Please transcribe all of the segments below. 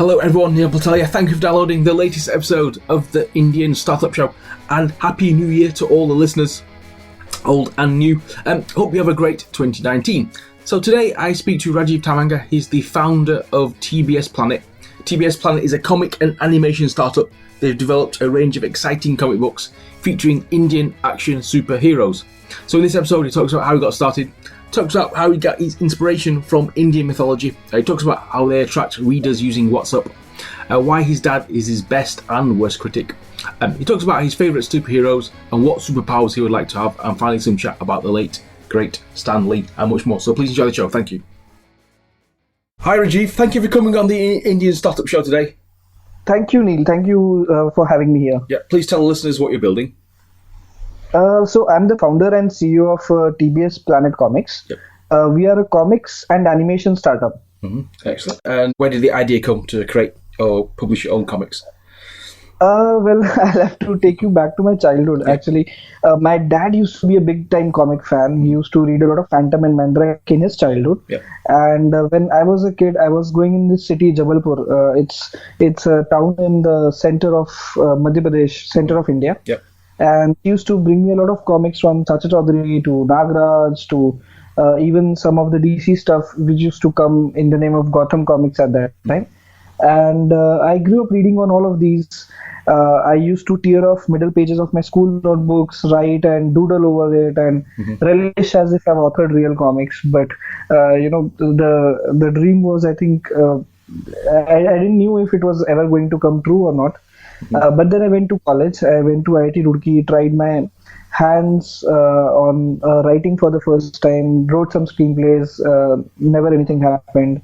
Hello everyone, Neil Platelia. Thank you for downloading the latest episode of the Indian Startup Show, and Happy New Year to all the listeners, old and new. Hope you have a great 2019. So today I speak to Rajeev Tamhankar. He's the founder of TBS Planet. TBS Planet is a comic and animation startup. They've developed a range of exciting comic books featuring Indian action superheroes. So in this episode he talks about how he got started, talks about how he got his inspiration from Indian mythology. He talks about how they attract readers using Whassup, why his dad is his best and worst critic. He talks about his favourite superheroes and what superpowers he would like to have, and finally some chat about the late, great Stan Lee and much more. So please enjoy the show. Thank you. Hi Rajeev, thank you for coming on the Indian Startup Show today. Thank you, Neil. Thank you for having me here. Yeah, please tell the listeners what you're building. So I'm the founder and CEO of TBS Planet Comics. Yep. We are a comics and animation startup. Mm-hmm. Excellent. And where did the idea come to create or publish your own comics? Well, I'll have to take you back to my childhood. Yeah. Actually, my dad used to be a big-time comic fan. He used to read a lot of Phantom and Mandrake in his childhood. Yeah. And when I was a kid, I was going in this city, Jabalpur. It's a town in the center of Madhya Pradesh, center of India. Yeah. And he used to bring me a lot of comics from Chacha Chaudhary to Nagraj to even some of the DC stuff which used to come in the name of Gotham Comics at that time. And I grew up reading on all of these. I used to tear off middle pages of my school notebooks, write and doodle over it, and relish as if I've authored real comics. But the dream was, I think, I didn't know if it was ever going to come true or not. But then I went to college. I went to IIT Roorkee, tried my hands on writing for the first time, wrote some screenplays. Never anything happened.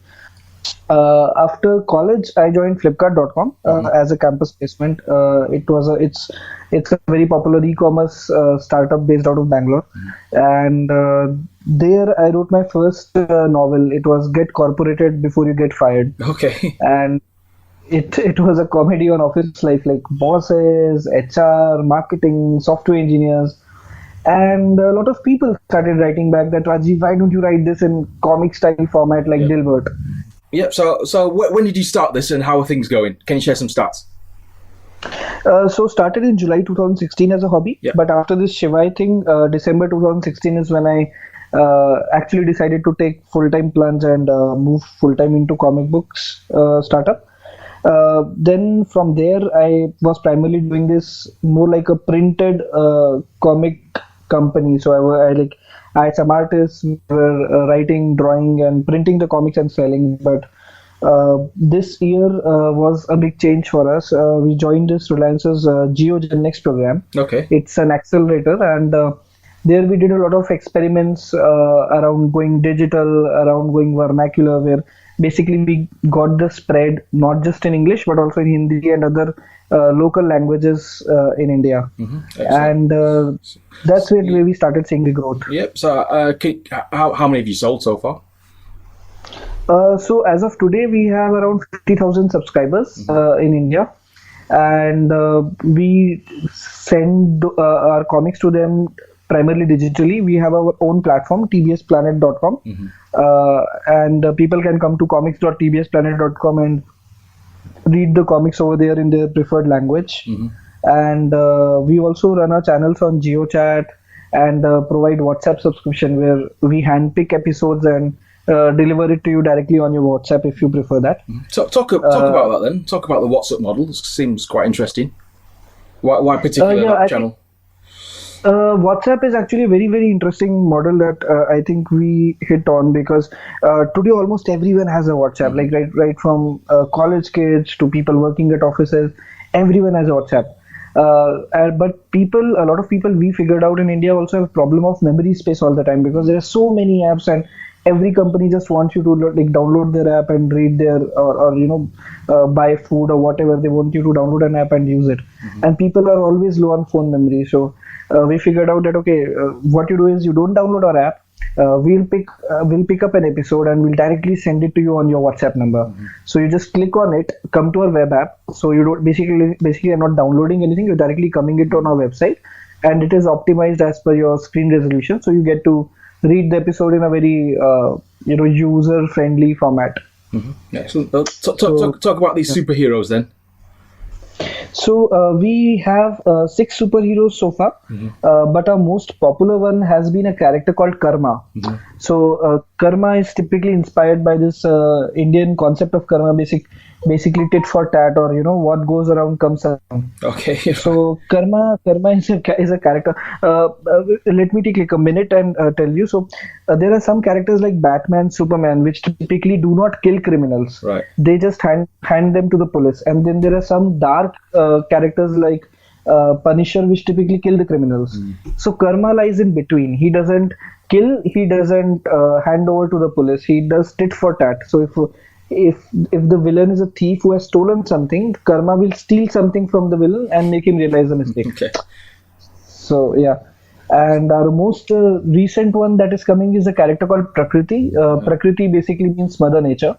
After college, I joined Flipkart.com as a campus placement. It's a very popular e-commerce startup based out of Bangalore, and there I wrote my first novel. It was Get Corporated Before You Get Fired. Okay. And it was a comedy on office life, like bosses, HR, marketing, software engineers. And a lot of people started writing back that, Rajiv, why don't you write this in comic style format like Dilbert? Yep. So when did you start this and how are things going? Can you share some stats? So started in July 2016 as a hobby. Yep. But after this Shivai thing, December 2016 is when I actually decided to take full-time plunge and move full-time into comic books startup. Then from there, I was primarily doing this more like a printed comic company. So I had some artists who were writing, drawing, and printing the comics and selling. But this year was a big change for us. We joined this Reliance's GeoGenX program. Okay. It's an accelerator, and there we did a lot of experiments around going digital, around going vernacular, where basically we got the spread not just in English but also in Hindi and other local languages in India. And that's where we started seeing the growth. Yep. So how many have you sold so far? So as of today, we have around 50,000 subscribers in India, and we send our comics to them primarily digitally. We have our own platform, tbsplanet.com, and people can come to comics.tbsplanet.com and read the comics over there in their preferred language. And we also run our channels on GeoChat and provide WhatsApp subscription, where we handpick episodes and deliver it to you directly on your WhatsApp if you prefer that. So talk about that then. Talk about the WhatsApp model. It seems quite interesting. Why particularly that channel? WhatsApp is actually a very, very interesting model that I think we hit on, because today almost everyone has a WhatsApp. Like right from college kids to people working at offices, everyone has a WhatsApp. But a lot of people we figured out in India also have a problem of memory space all the time, because there are so many apps, and every company just wants you to download their app and read their or buy food or whatever. They want you to download an app and use it. And people are always low on phone memory. So we figured out that what you do is you don't download our app. We'll pick up an episode and we'll directly send it to you on your WhatsApp number. So you just click on it, come to our web app. So you don't basically you're not downloading anything. You're directly coming it on our website, and it is optimized as per your screen resolution. So you get to read the episode in a very user friendly format. Excellent. So Talk about these yeah. superheroes then. So we have six superheroes so far, but our most popular one has been a character called Karma. So karma is typically inspired by this Indian concept of karma, basically tit for tat, or what goes around comes around. Okay. So karma is a character. Let me take like a minute and tell you. So there are some characters like Batman, Superman, which typically do not kill criminals. Right. They just hand them to the police. And then there are some dark characters like Punisher, which typically kill the criminals. So karma lies in between. He doesn't kill. He doesn't hand over to the police. He does tit for tat. So if the villain is a thief who has stolen something, karma will steal something from the villain and make him realize the mistake. Okay. So yeah, and our most recent one that is coming is a character called Prakriti. Prakriti basically means Mother Nature.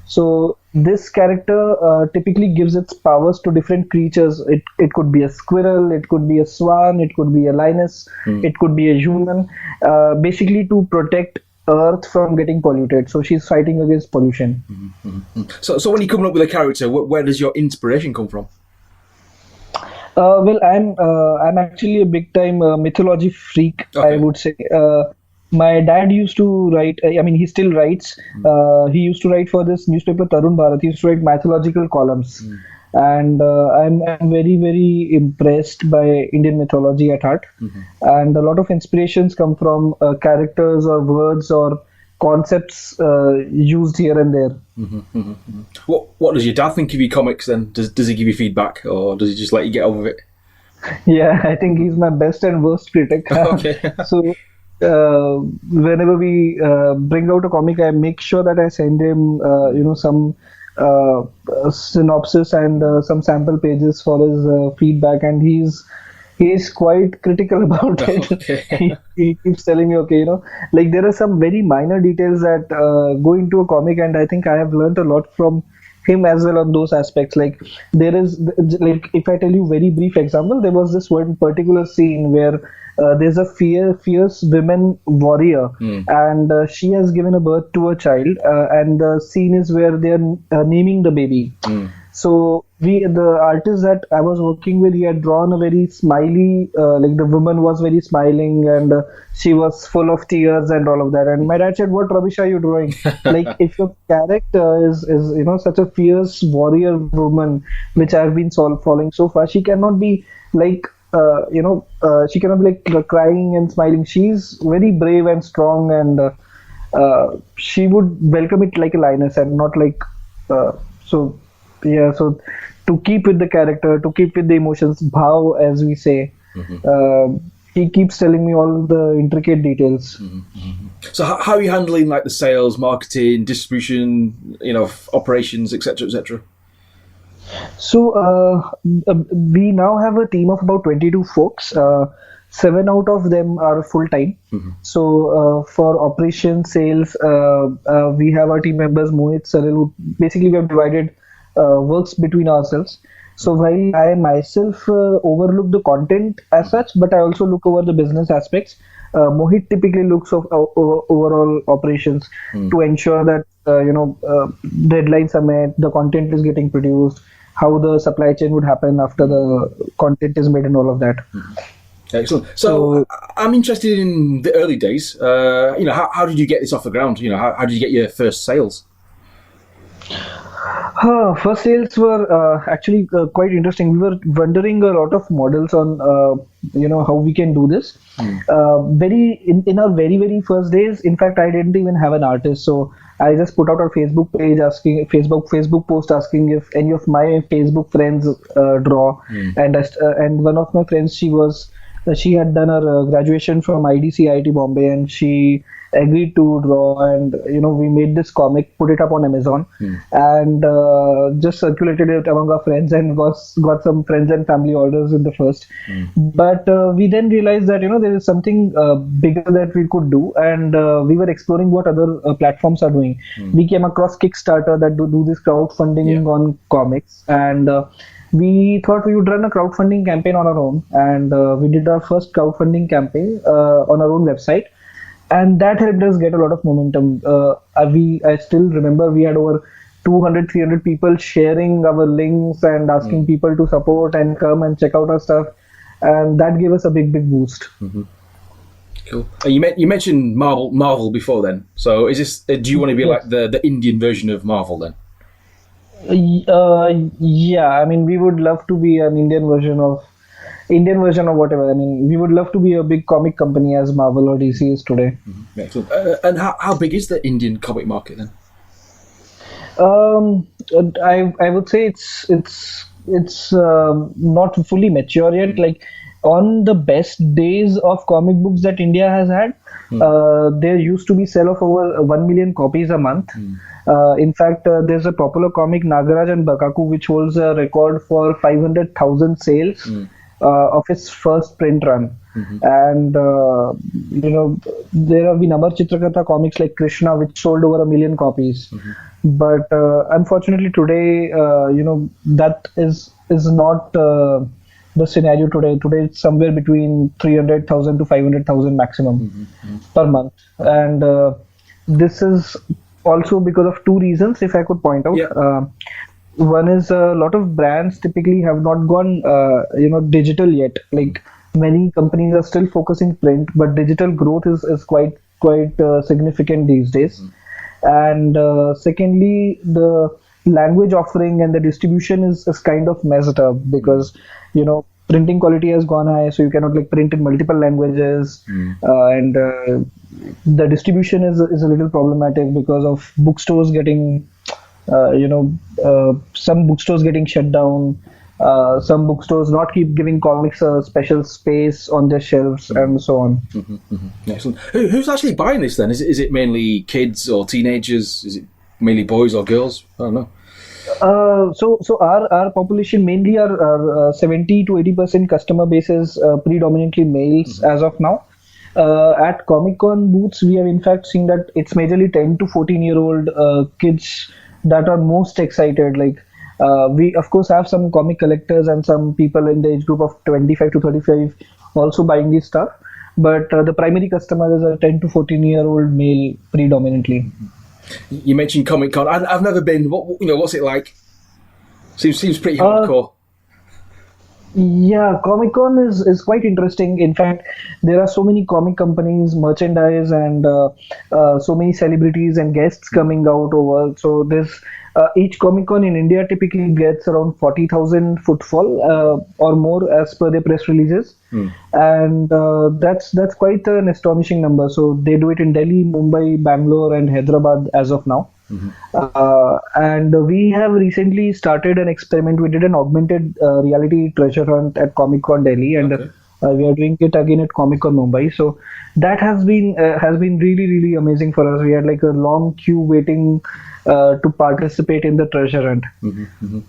So this character typically gives its powers to different creatures. It could be a squirrel, it could be a swan, it could be a lioness, it could be a human. Basically to protect Earth from getting polluted. So she's fighting against pollution. So when you're coming up with a character, where does your inspiration come from? Well, I'm actually a big time mythology freak, Okay. I would say. My dad used to write. I mean, he still writes. He used to write for this newspaper Tarun Bharat. He used to write mythological columns, and I'm very very impressed by Indian mythology at heart. And a lot of inspirations come from characters or words or concepts used here and there. What does your dad think of your comics then? Does he give you feedback, or does he just let you get on with it? Yeah, I think he's my best and worst critic. Okay. So whenever we bring out a comic, I make sure that I send him, some synopsis and some sample pages for his feedback, and he's quite critical about it. Okay. He keeps telling me, okay, like there are some very minor details that go into a comic, and I think I have learned a lot from him as well on those aspects. Like there is, like if I tell you very brief example, there was this one particular scene where there's a fierce women warrior, and she has given a birth to a child, and the scene is where they are naming the baby. So the artist that I was working with, he had drawn a very smiley, like the woman was very smiling, and she was full of tears and all of that. And my dad said, "What rubbish are you drawing? Like if your character is such a fierce warrior woman, which I've been following so far, she cannot be like." She cannot be like crying and smiling. She's very brave and strong, and she would welcome it like a lioness and not like so. Yeah, so to keep with the character, to keep with the emotions, bhav as we say, he keeps telling me all the intricate details. So how are you handling like the sales, marketing, distribution, operations, etc., etc.? So we now have a team of about 22 folks. 7 out of them are full time. So for operation sales, we have our team members Mohit, Salil, who basically we have divided works between ourselves. So while I myself overlook the content as such, but I also look over the business aspects. Mohit typically looks of overall operations to ensure that deadlines are met, the content is getting produced, how the supply chain would happen after the content is made, and all of that. Excellent. So I'm interested in the early days. How did you get this off the ground? How did you get your first sales? First sales were actually quite interesting. We were wondering a lot of models on how we can do this. In our very very first days, in fact, I didn't even have an artist, so I just put out a Facebook page asking Facebook post asking if any of my Facebook friends draw, and one of my friends, she had done her graduation from IDC IIT Bombay, and she agreed to draw, and we made this comic, put it up on Amazon, and just circulated it among our friends, and got some friends and family orders in the first. But we then realized that there is something bigger that we could do, and we were exploring what other platforms are doing. We came across Kickstarter that do this crowdfunding on comics, and we thought we would run a crowdfunding campaign on our own, and we did our first crowdfunding campaign on our own website. and that helped us get a lot of momentum. I still remember we had over 200, 300 people sharing our links and asking people to support and come and check out our stuff, and that gave us a big boost. Cool. You mentioned Marvel before then. So is this? Do you want to be like the Indian version of Marvel then? Yeah, I mean, we would love to be an Indian version of whatever. I mean, we would love to be a big comic company as Marvel or DC is today. Excellent. And how big is the Indian comic market then? I would say it's not fully mature yet. Like on the best days of comic books that India has had, there used to be sale of over 1 million copies a month. In fact, there's a popular comic Nagaraj and Bakaku which holds a record for 500,000 sales of its first print run. And there have been Amar Chitrakatha comics like Krishna which sold over 1 million copies. But unfortunately today, that is not the scenario today. Today it's somewhere between 300,000 to 500,000 maximum per month, and this is also because of two reasons, if I could point out. One is a lot of brands typically have not gone digital yet. Like many companies are still focusing print, but digital growth is quite significant these days. And secondly, the language offering and the distribution is kind of messed up because printing quality has gone high, so you cannot like print in multiple languages, and the distribution is a little problematic because of bookstores getting some bookstores getting shut down, some bookstores not keep giving comics a special space on their shelves, and so on. Excellent. Who's actually buying this then? Is it mainly kids or teenagers? Is it mainly boys or girls? I don't know. So our population mainly are 70 to 80% customer base is predominantly males as of now. At Comic Con booths, we have in fact seen that it's majorly 10 to 14-year-old kids that are most excited. Like we of course have some comic collectors and some people in the age group of 25 to 35 also buying this stuff, but the primary customer is a 10 to 14-year-old male predominantly. You mentioned Comic Con. I've never been. What's it like? Seems pretty hardcore. Yeah, Comic Con is quite interesting. In fact, there are so many comic companies, merchandise, and so many celebrities and guests coming out over. So this each Comic Con in India typically gets around 40,000 footfall or more as per their press releases, and that's quite an astonishing number. So they do it in Delhi, Mumbai, Bangalore, and Hyderabad as of now. And we have recently started an experiment. We did an augmented reality treasure hunt at Comic Con Delhi, and we are doing it again at Comic Con Mumbai. So that has been really amazing for us. We had like a long queue waiting to participate in the treasure hunt.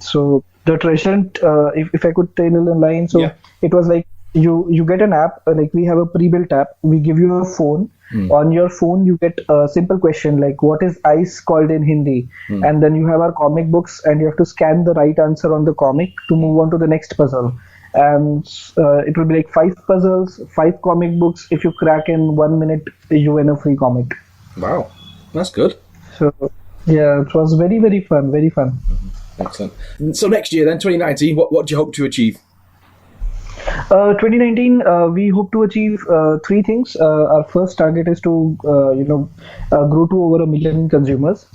So the treasure hunt, if I could tell in line, so it was like you get an app, like we have a pre-built app. We give you a phone. On your phone, you get a simple question like, what is ice called in Hindi? And then you have our comic books, and you have to scan the right answer on the comic to move on to the next puzzle. And it will be like 5 puzzles, 5 comic books. If you crack in 1 minute, you win a free comic. Wow, that's good. So yeah, it was very fun, very fun. Excellent. So next year then, 2019, what do you hope to achieve? 2019, we hope to achieve 3 things. Our first target is to grow to over 1 million consumers.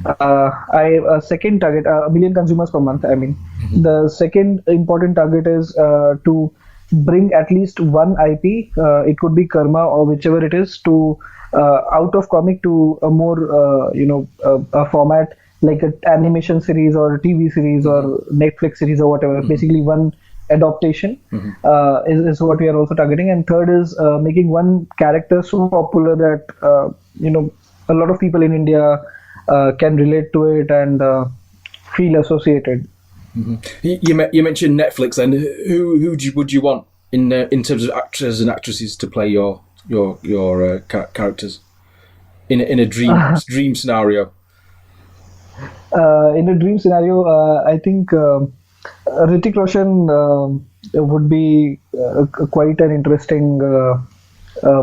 Second target, 1 million consumers per month. I mean, the second important target is to bring at least one IP. It could be Karma or whichever it is, to out of comic to a more a format like an animation series or a TV series or Netflix series or whatever. Basically, one adaptation is what we are also targeting. And third is making one character so popular that a lot of people in India can relate to it and feel associated. You mentioned Netflix, and who would you want in terms of actors and actresses to play your characters in a dream scenario? In a dream scenario, I think Hrithik Roshan would be quite an interesting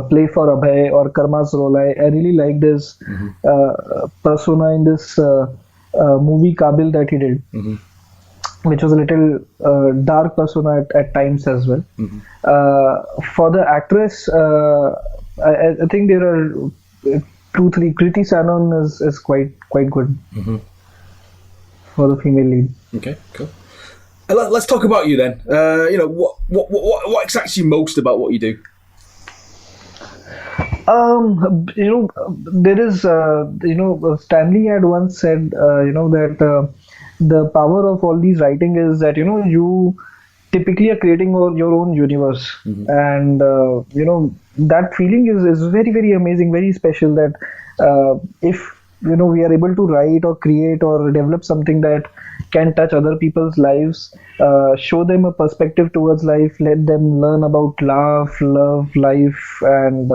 play for Abhay or Karma's role. I really liked his persona in this movie Kabil that he did, which was a little dark persona at times as well. For the actress, I think there are 2-3. Kriti Sanon is quite good for the female lead. Okay, cool. Let's talk about you then. What excites you most about what you do? There is, Stanley had once said, that the power of all these writing is that, you typically are creating your own universe. And, that feeling is very, very amazing, very special that if, we are able to write or create or develop something that can touch other people's lives, show them a perspective towards life, let them learn about love, life, and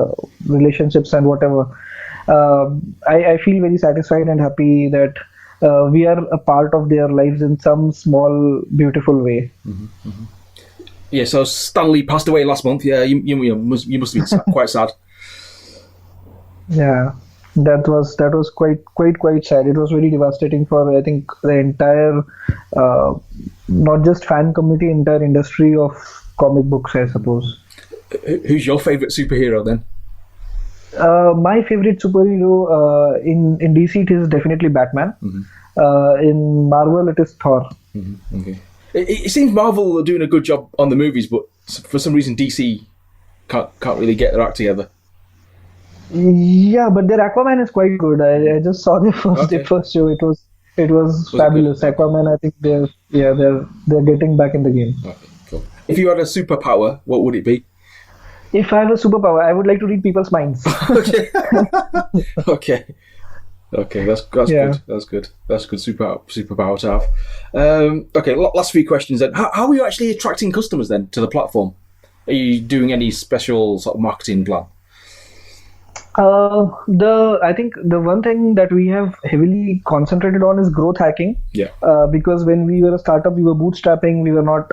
relationships and whatever. I feel very satisfied and happy that we are a part of their lives in some small, beautiful way. Yeah, so Stanley passed away last month. Yeah, you must have been quite sad. Yeah. That was quite sad. It was really devastating for, I think, the entire, not just fan community, entire industry of comic books, I suppose. Who's your favorite superhero then? My favorite superhero in DC it is definitely Batman. In Marvel it is Thor. Okay. It seems Marvel are doing a good job on the movies, but for some reason DC can't really get their act together. Yeah, but their Aquaman is quite good. I just saw the first show. It was fabulous. Aquaman, I think they're getting back in the game. Okay, cool. If you had a superpower, what would it be? If I have a superpower, I would like to read people's minds. Okay. Okay, that's good. That's good. That's a good superpower to have. Okay, last few questions then. How are you actually attracting customers then to the platform? Are you doing any special sort of marketing plan? I think the one thing that we have heavily concentrated on is growth hacking. Yeah. Because when we were a startup, we were bootstrapping. We were not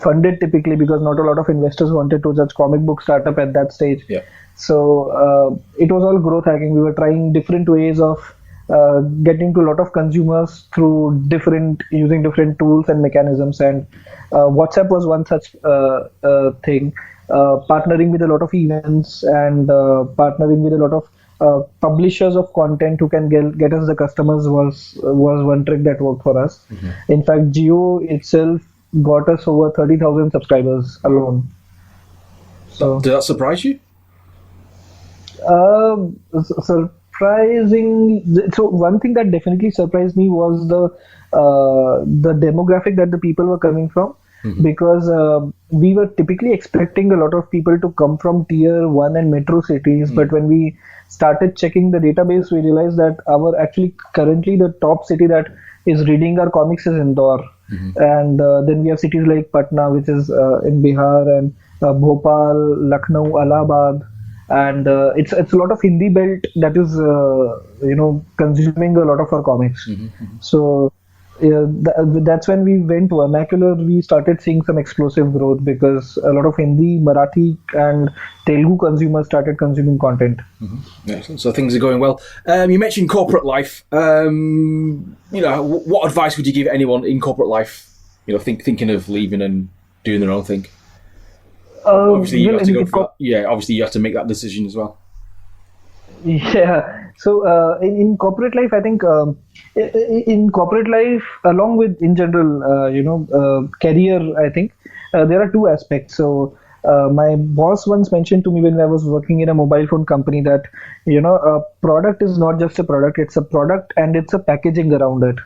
funded typically because not a lot of investors wanted to judge comic book startup at that stage. Yeah. So it was all growth hacking. We were trying different ways of getting to a lot of consumers through using different tools and mechanisms. And WhatsApp was one such thing. Partnering with a lot of events and partnering with a lot of publishers of content who can get us the customers was one trick that worked for us. In fact, Geo itself got us over 30,000 subscribers alone. So did that surprise you? Surprising. So one thing that definitely surprised me was the demographic that the people were coming from. Because we were typically expecting a lot of people to come from tier 1 and metro cities, but when we started checking the database, we realized that currently the top city that is reading our comics is Indore. And then we have cities like Patna, which is in Bihar, and Bhopal, Lucknow, Allahabad, and it's a lot of Hindi belt that is consuming a lot of our comics. So that's when we went vernacular. We started seeing some explosive growth because a lot of Hindi, Marathi, and Telugu consumers started consuming content. Excellent. So things are going well. You mentioned corporate life. What advice would you give anyone in corporate life? Thinking of leaving and doing their own thing. Obviously, you have to go for that. Yeah, obviously you have to make that decision as well. Yeah. So in corporate life, I think in corporate life, along with in general, career, I think there are two aspects. So my boss once mentioned to me when I was working in a mobile phone company that a product is not just a product; it's a product and it's a packaging around it.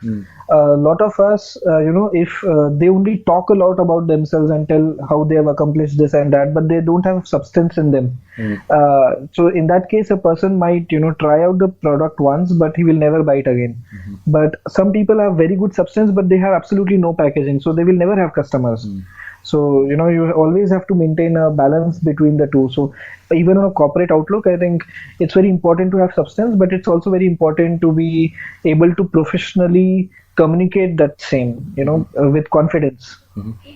A lot of us, if they only talk a lot about themselves and tell how they have accomplished this and that, but they don't have substance in them. So in that case, a person might try out the product once, but he will never buy it again. But some people have very good substance, but they have absolutely no packaging, so they will never have customers. So you always have to maintain a balance between the two. So even on a corporate outlook, I think it's very important to have substance, but it's also very important to be able to professionally communicate that same, with confidence.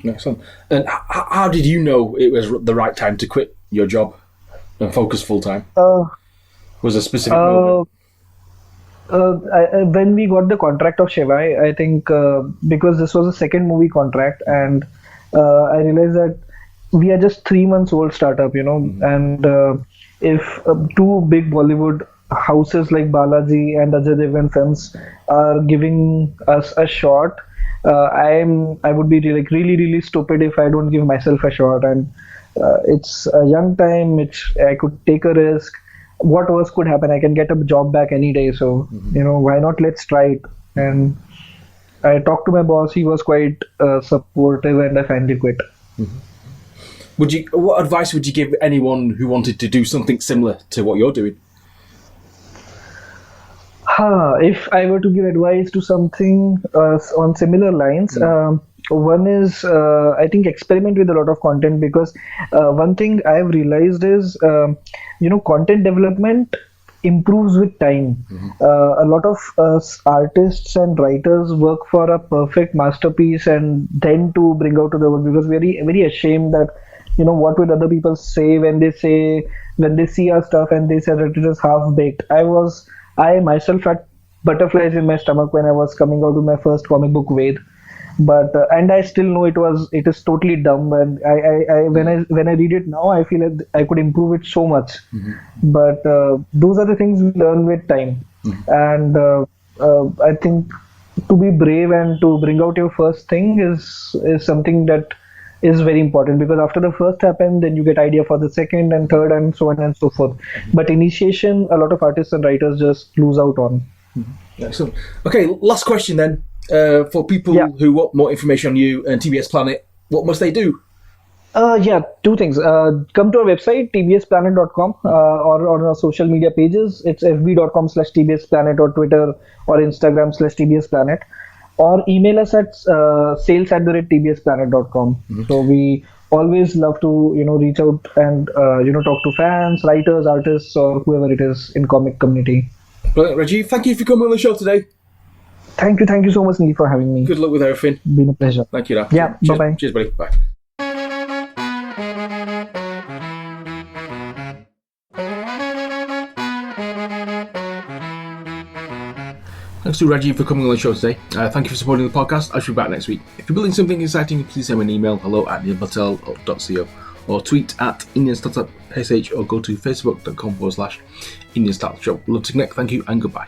Excellent. And how did you know it was the right time to quit your job? and focus full time? Uh, Was a specific moment? when we got the contract of Shivai, I think because this was a second movie contract, and I realized that we are just 3 months old startup, and if two big Bollywood houses like Balaji and Ajay Devgan Films are giving us a shot, I would be really stupid if I don't give myself a shot. And it's a young time, which I could take a risk. What worse could happen? I can get a job back any day. So, why not? Let's try it. And I talked to my boss. He was quite supportive, and I finally quit. What advice would you give anyone who wanted to do something similar to what you're doing? If I were to give advice to something on similar lines, one is I think experiment with a lot of content, because one thing I've realized is content development improves with time. A lot of artists and writers work for a perfect masterpiece and then to bring out to the world, because we're very ashamed that what will other people say when they see our stuff and they say that it is half baked. I myself had butterflies in my stomach when I was coming out with my first comic book Ved, but and I still know it is totally dumb. And when I read it now, I feel like I could improve it so much. But those are the things we learn with time. And I think to be brave and to bring out your first thing is something that is very important, because after the first happened, then you get idea for the second and third and so on and so forth. But initiation, a lot of artists and writers just lose out on. Excellent. Okay, last question then. For people who want more information on you and TBS Planet, what must they do? Two things. Come to our website, tbsplanet.com, or on our social media pages. It's fb.com/tbsplanet, or Twitter or Instagram/tbsplanet. Or email us at sales@tbsplanet.com. So we always love to reach out and talk to fans, writers, artists, or whoever it is in comic community. Brilliant, Rajeev. Thank you for coming on the show today. Thank you so much, Neil, for having me. Good luck with everything. Been a pleasure. Thank you. Yeah. Cheers. Bye. Cheers, buddy. Bye. Thanks to Rajeev for coming on the show today. Thank you for supporting the podcast. I shall be back next week. If you're building something exciting, please send me an email, hello@neilpatel.co, or tweet at Indian Startup SH, or go to facebook.com/Indian Startup Show. Love to connect. Thank you and goodbye.